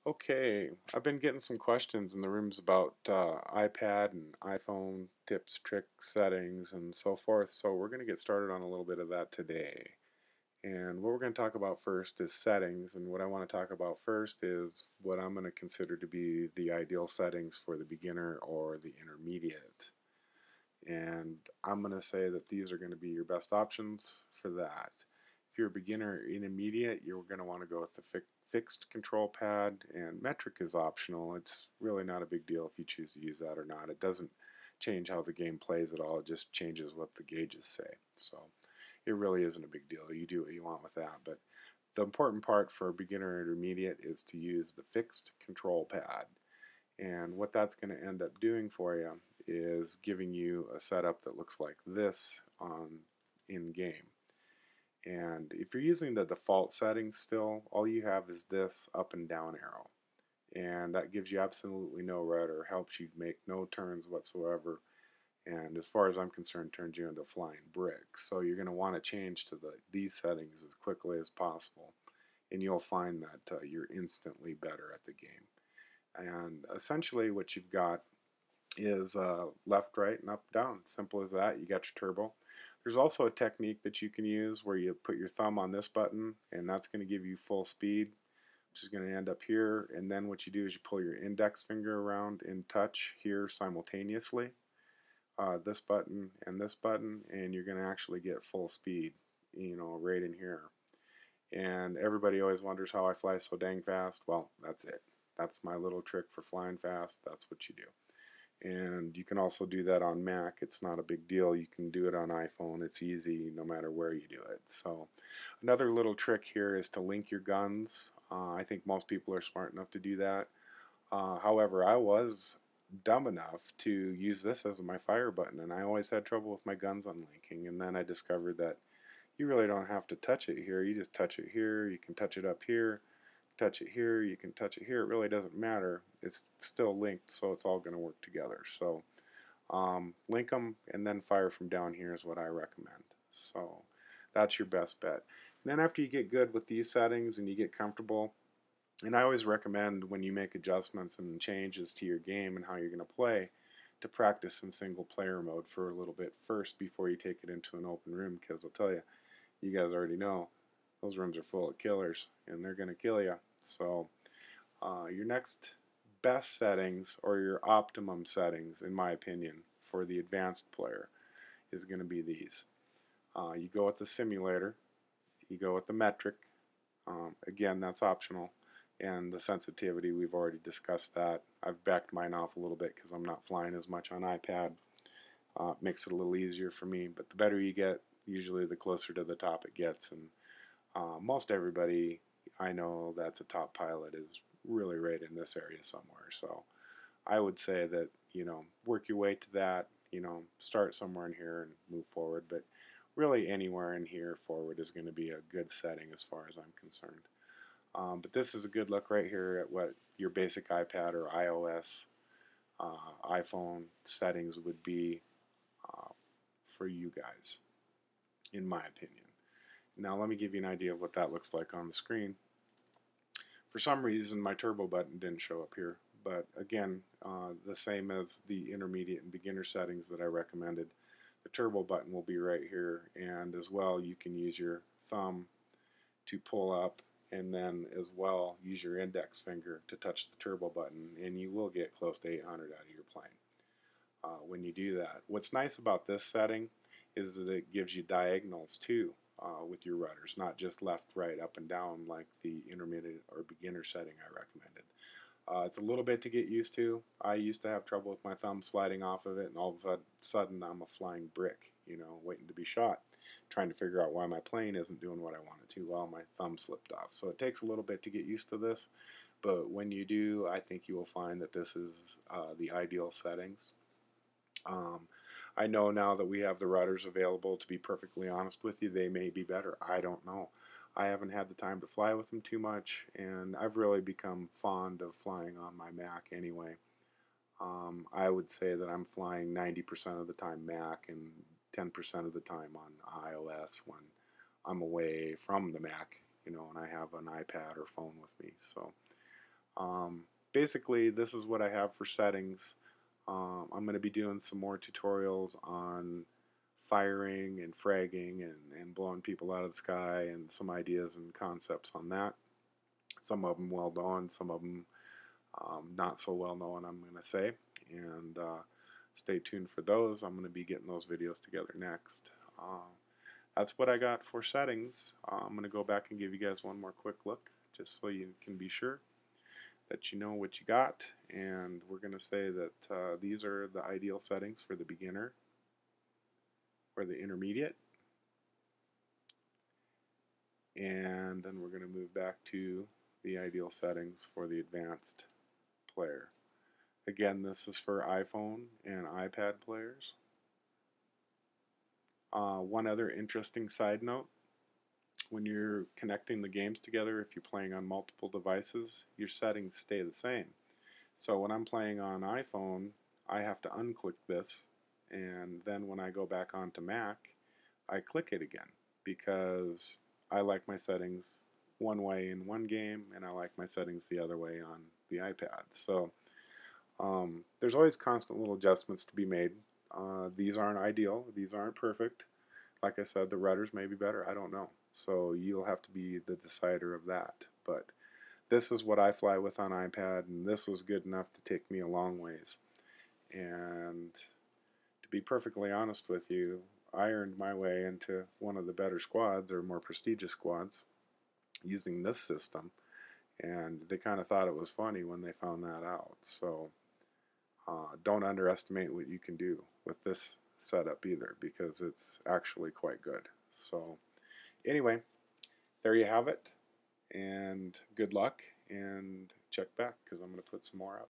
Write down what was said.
Okay, I've been getting some questions in the rooms about iPad and iPhone tips, tricks, settings, and so forth. So we're going to get started on a little bit of that today. And what we're going to talk about first is settings. And what I want to talk about first is what I'm going to consider to be the ideal settings for the beginner or the intermediate. And I'm going to say that these are going to be your best options for that. If you're a beginner or intermediate, you're going to want to go with the fixed control pad, and metric is optional. It's really not a big deal if you choose to use that or not. It doesn't change how the game plays at all, it just changes what the gauges say. So it really isn't a big deal. You do what you want with that. But the important part for a beginner or intermediate is to use the fixed control pad. And what that's going to end up doing for you is giving you a setup that looks like this on in game. And if you're using the default settings still, all you have is this up and down arrow. And that gives you absolutely no rudder, helps you make no turns whatsoever. And as far as I'm concerned, turns you into a flying brick. So you're going to want to change to these settings as quickly as possible. And you'll find that you're instantly better at the game. And essentially what you've got is left, right, and up, down. Simple as that. You got your turbo. There's also a technique that you can use where you put your thumb on this button, and that's going to give you full speed, which is going to end up here. And then what you do is you pull your index finger around in touch here simultaneously, this button, and you're going to actually get full speed, right in here. And everybody always wonders how I fly so dang fast. Well, that's it. That's my little trick for flying fast. That's what you do. And you can also do that on Mac. It's not a big deal. You can do it on iPhone. It's easy no matter where you do it. So another little trick here is to link your guns. I think most people are smart enough to do that. However, I was dumb enough to use this as my fire button, and I always had trouble with my guns unlinking. And then I discovered that you really don't have to touch it here. You just touch it here. You can touch it up here. Touch it here, you can touch it here. It really doesn't matter. It's still linked, so it's all going to work together. So link them and then fire from down here is what I recommend. So that's your best bet. And then after you get good with these settings and you get comfortable, and I always recommend when you make adjustments and changes to your game and how you're going to play, to practice in single player mode for a little bit first before you take it into an open room, because I'll tell you, you guys already know those rooms are full of killers and they're going to kill you. So your next best settings, or your optimum settings in my opinion, for the advanced player is going to be these. You go with the simulator, you go with the metric, again that's optional, and the sensitivity, we've already discussed that. I've backed mine off a little bit because I'm not flying as much on iPad. Makes it a little easier for me, but the better you get, usually the closer to the top it gets. And most everybody I know that's a top pilot is really right in this area somewhere. So I would say that, work your way to that, start somewhere in here and move forward. But really anywhere in here forward is going to be a good setting as far as I'm concerned. But this is a good look right here at what your basic iPad or iOS, iPhone settings would be for you guys, in my opinion. Now let me give you an idea of what that looks like on the screen. For some reason my turbo button didn't show up here, but again, the same as the intermediate and beginner settings that I recommended, the turbo button will be right here, and as well you can use your thumb to pull up, and then as well use your index finger to touch the turbo button, and you will get close to 800 out of your plane when you do that. What's nice about this setting is that it gives you diagonals too with your rudders, not just left, right, up, and down like the intermediate or beginner setting I recommended. It's a little bit to get used to. I used to have trouble with my thumb sliding off of it, and all of a sudden I'm a flying brick, waiting to be shot, trying to figure out why my plane isn't doing what I want it to. Well, my thumb slipped off. So it takes a little bit to get used to this, but when you do, I think you will find that this is the ideal settings. I know now that we have the rudders available, to be perfectly honest with you, they may be better. I don't know. I haven't had the time to fly with them too much, and I've really become fond of flying on my Mac anyway. I would say that I'm flying 90% of the time Mac and 10% of the time on iOS when I'm away from the Mac, and I have an iPad or phone with me. So Basically, this is what I have for settings. I'm going to be doing some more tutorials on firing and fragging and blowing people out of the sky, and some ideas and concepts on that. Some of them well known, some of them not so well known, I'm going to say. And stay tuned for those. I'm going to be getting those videos together next. That's what I got for settings. I'm going to go back and give you guys one more quick look, just so you can be sure that you know what you got. And we're going to say that these are the ideal settings for the beginner or the intermediate. And then we're going to move back to the ideal settings for the advanced player. Again, this is for iPhone and iPad players. One other interesting side note, when you're connecting the games together, if you're playing on multiple devices, your settings stay the same. So when I'm playing on iPhone, I have to unclick this, and then when I go back onto Mac, I click it again, because I like my settings one way in one game, and I like my settings the other way on the iPad. So there's always constant little adjustments to be made. These aren't ideal. These aren't perfect. Like I said, the rudders may be better. I don't know. So you'll have to be the decider of that. But this is what I fly with on iPad, and this was good enough to take me a long ways. And to be perfectly honest with you, I earned my way into one of the better squads, or more prestigious squads, using this system. And they kind of thought it was funny when they found that out. So don't underestimate what you can do with this setup either, because it's actually quite good. So anyway, there you have it, and good luck, and check back, because I'm going to put some more up.